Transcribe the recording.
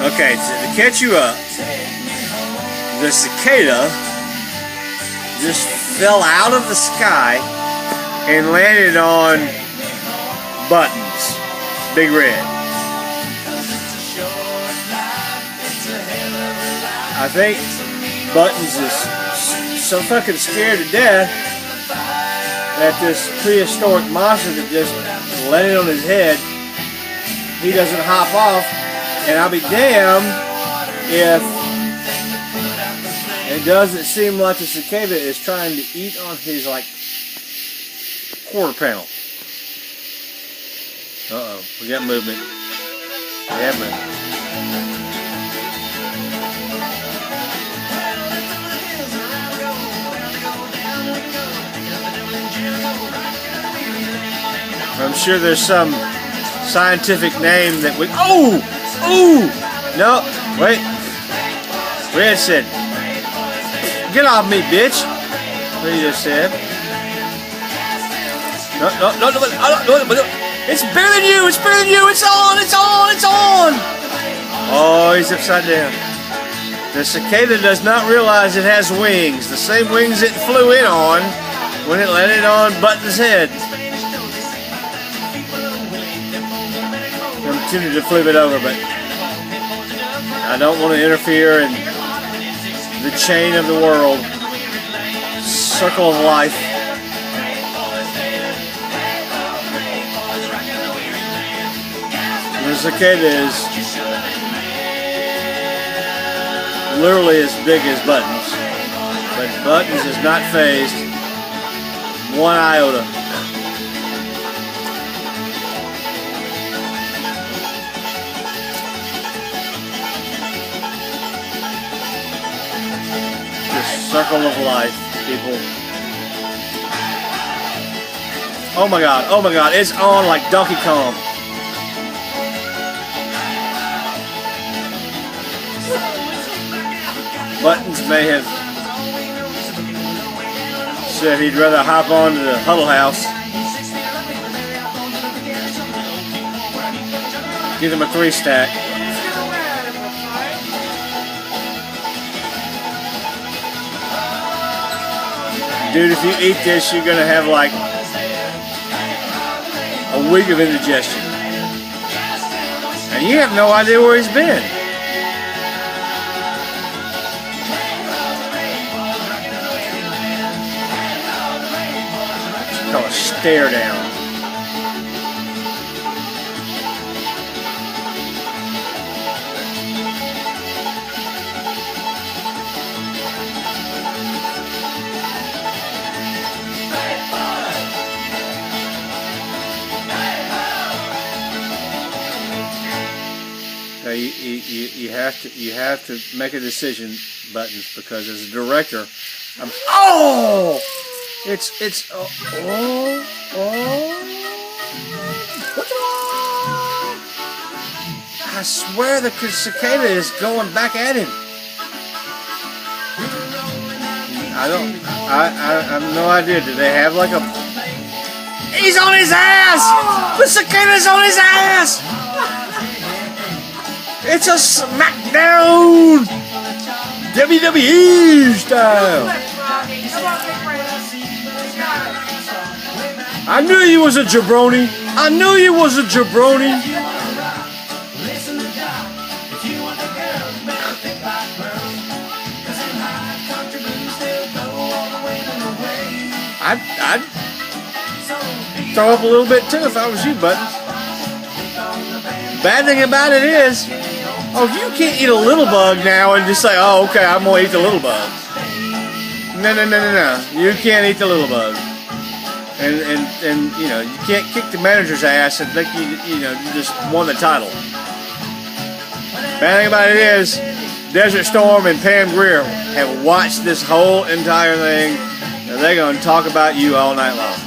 Okay, so to catch you up, the cicada just fell out of the sky and landed on Buttons, Big Red. I think Buttons is so fucking scared to death that this prehistoric monster that just landed on his head, he doesn't hop off, and I'll be damned if it doesn't seem like the cicada is trying to eat on his, like, quarter panel. Uh-oh, we got movement. We have movement. I'm sure there's some scientific name that we... Oh! Ooh! No, wait. Red said, "Get off me, bitch." What he just said. No. It's bigger than you. It's bigger than you. It's on. It's on. It's on. Oh, he's upside down. The cicada does not realize it has wings. The same wings it flew in on when it landed on Button's head. I'm tempted to flip it over, but I don't want to interfere in the chain of the world, circle of life. The cicada is literally as big as Buttons, but Buttons is not phased one iota. Circle of life, people. Oh my God, it's on like Donkey Kong. Buttons may have said he'd rather hop onto the Huddle House. Give him a 3-stack. Dude, if you eat this, you're gonna have like a week of indigestion. And you have no idea where he's been. It's called a stare down. You have to make a decision, Buttons, because as a director, I swear the cicada is going back at him. I have no idea. Do they have like a... He's on his ass! The cicada's on his ass! It's a smackdown! WWE style! I knew you was a jabroni! I knew you was a jabroni! I'd throw up a little bit too if I was you, Buttons. Bad thing about it is, you can't eat a little bug now and just say, oh, okay, I'm going to eat the little bug. No. You can't eat the little bug. And you know, you can't kick the manager's ass and think you just won the title. Bad thing about it is, Desert Storm and Pam Grier have watched this whole entire thing, and they're going to talk about you all night long.